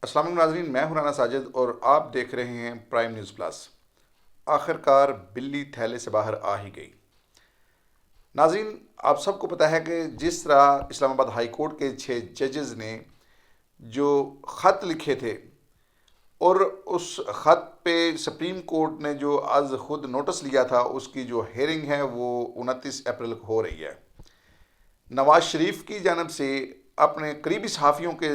السلام علیکم ناظرین، میں ہوں رانا ساجد اور آپ دیکھ رہے ہیں پرائم نیوز پلس۔ آخر کار بلی تھیلے سے باہر آ ہی گئی۔ ناظرین، آپ سب کو پتہ ہے کہ جس طرح اسلام آباد ہائی کورٹ کے 6 ججز نے جو خط لکھے تھے اور اس خط پہ سپریم کورٹ نے جو از خود نوٹس لیا تھا، اس کی جو ہیئرنگ ہے وہ 29 اپریل کو ہو رہی ہے۔ نواز شریف کی جانب سے اپنے قریبی صحافیوں کے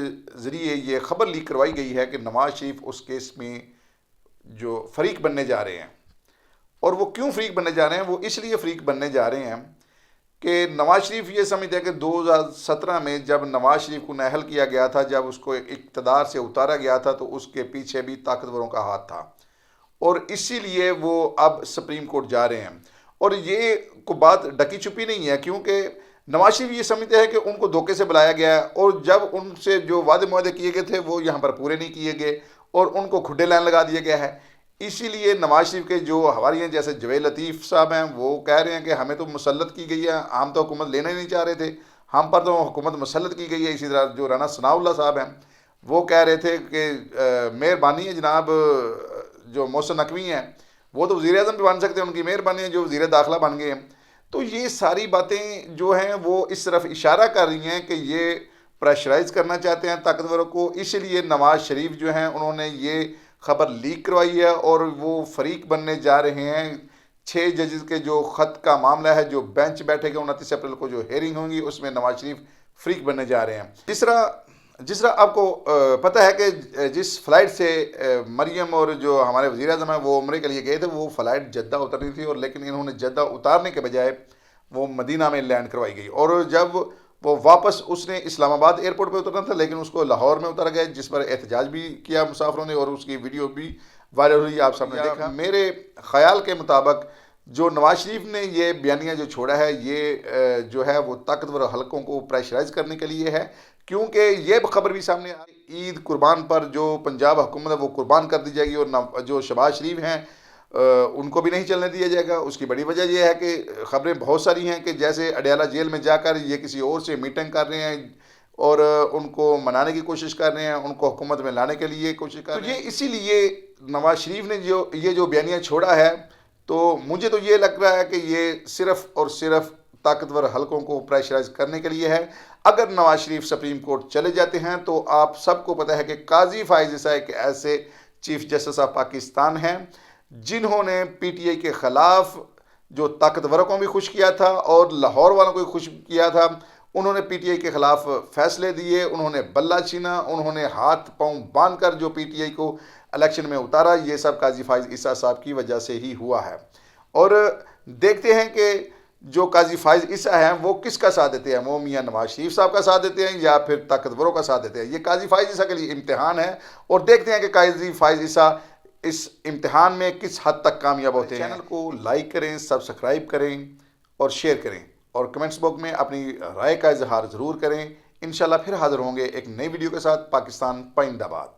ذریعے یہ خبر لیک کروائی گئی ہے کہ نواز شریف اس کیس میں جو فریق بننے جا رہے ہیں۔ اور وہ کیوں فریق بننے جا رہے ہیں؟ وہ اس لیے فریق بننے جا رہے ہیں کہ نواز شریف یہ سمجھتے ہیں کہ 2017 میں جب نواز شریف کو نااہل کیا گیا تھا، جب اس کو اقتدار سے اتارا گیا تھا، تو اس کے پیچھے بھی طاقتوروں کا ہاتھ تھا، اور اسی لیے وہ اب سپریم کورٹ جا رہے ہیں۔ اور یہ کو بات ڈکی چھپی نہیں ہے، کیونکہ نواز شریف یہ سمجھتے ہیں کہ ان کو دھوکے سے بلایا گیا ہے، اور جب ان سے جو وعدے معاہدے کیے گئے تھے وہ یہاں پر پورے نہیں کیے گئے اور ان کو کھڈے لائن لگا دیا گیا ہے۔ اسی لیے نواز شریف کے جو حوالی ہیں، جیسے جویل لطیف صاحب ہیں، وہ کہہ رہے ہیں کہ ہمیں تو مسلط کی گئی ہے، ہم تو حکومت لینا ہی نہیں چاہ رہے تھے، ہم پر تو حکومت مسلط کی گئی ہے۔ اسی طرح جو رانا ثناء اللہ صاحب ہیں، وہ کہہ رہے تھے کہ مہربانی ہے جناب، جو محسن نقوی ہیں وہ تو وزیر اعظم بھی بن سکتے ہیں، ان کی مہربانی ہے جو وزیر داخلہ بن گئے ہیں۔ تو یہ ساری باتیں جو ہیں وہ اس طرف اشارہ کر رہی ہیں کہ یہ پریشرائز کرنا چاہتے ہیں طاقتوروں کو۔ اس لیے نواز شریف جو ہیں انہوں نے یہ خبر لیک کروائی ہے اور وہ فریق بننے جا رہے ہیں۔ 6 ججز کے جو خط کا معاملہ ہے، جو بینچ بیٹھے گا 29 اپریل کو جو ہیئرنگ ہوں گی، اس میں نواز شریف فریق بننے جا رہے ہیں۔ جس طرح آپ کو پتہ ہے کہ جس فلائٹ سے مریم اور جو ہمارے وزیر اعظم ہیں وہ عمرے کے لیے گئے تھے، وہ فلائٹ جدہ اترنی تھی، اور لیکن انہوں نے جدہ اتارنے کے بجائے وہ مدینہ میں لینڈ کروائی گئی، اور جب وہ واپس اس نے اسلام آباد ایئرپورٹ پہ اترنا تھا، لیکن اس کو لاہور میں اتر گئے، جس پر احتجاج بھی کیا مسافروں نے، اور اس کی ویڈیو بھی وائرل ہوئی، آپ سب نے دیکھا۔ میرے خیال کے مطابق جو نواز شریف نے یہ بیانیہ جو چھوڑا ہے، یہ جو ہے وہ طاقتور حلقوں کو پریشرائز کرنے کے لیے ہے، کیونکہ یہ خبر بھی سامنے آئی عید قربان پر جو پنجاب حکومت ہے وہ قربان کر دی جائے گی، اور جو شہباز شریف ہیں ان کو بھی نہیں چلنے دیا جائے گا۔ اس کی بڑی وجہ یہ ہے کہ خبریں بہت ساری ہیں کہ جیسے اڈیالہ جیل میں جا کر یہ کسی اور سے میٹنگ کر رہے ہیں اور ان کو منانے کی کوشش کر رہے ہیں، ان کو حکومت میں لانے کے لیے کوشش کر رہے ہیں۔ تو یہ اسی لیے نواز شریف نے یہ جو بیانیہ چھوڑا ہے، تو مجھے تو یہ لگ رہا ہے کہ یہ صرف اور صرف طاقتور حلقوں کو پریشرائز کرنے کے لیے ہے۔ اگر نواز شریف سپریم کورٹ چلے جاتے ہیں تو آپ سب کو پتہ ہے کہ قاضی فائز عیسیٰ ایک ایسے چیف جسٹس آف پاکستان ہیں جنہوں نے پی ٹی آئی کے خلاف جو طاقتوروں کو بھی خوش کیا تھا اور لاہور والوں کو بھی خوش کیا تھا۔ انہوں نے پی ٹی آئی کے خلاف فیصلے دیے، انہوں نے بلہ چھینا، انہوں نے ہاتھ پاؤں باندھ کر جو پی ٹی آئی کو الیکشن میں اتارا، یہ سب قاضی فائز عیسیٰ صاحب کی وجہ سے ہی ہوا ہے۔ اور دیکھتے ہیں کہ جو قاضی فائز عیسیٰ ہیں وہ کس کا ساتھ دیتے ہیں، وہ میاں نواز شریف صاحب کا ساتھ دیتے ہیں یا پھر طاقتوروں کا ساتھ دیتے ہیں؟ یہ قاضی فائز عیسیٰ کے لیے امتحان ہے، اور دیکھتے ہیں کہ قاضی فائز عیسیٰ اس امتحان میں کس حد تک کامیاب ہوتے ہیں۔ چینل کو لائک کریں، سبسکرائب کریں اور شیئر کریں، اور کمنٹس باکس میں اپنی رائے کا اظہار ضرور کریں۔ انشاءاللہ پھر حاضر ہوں گے ایک نئی ویڈیو کے ساتھ۔ پاکستان پائندہ باد۔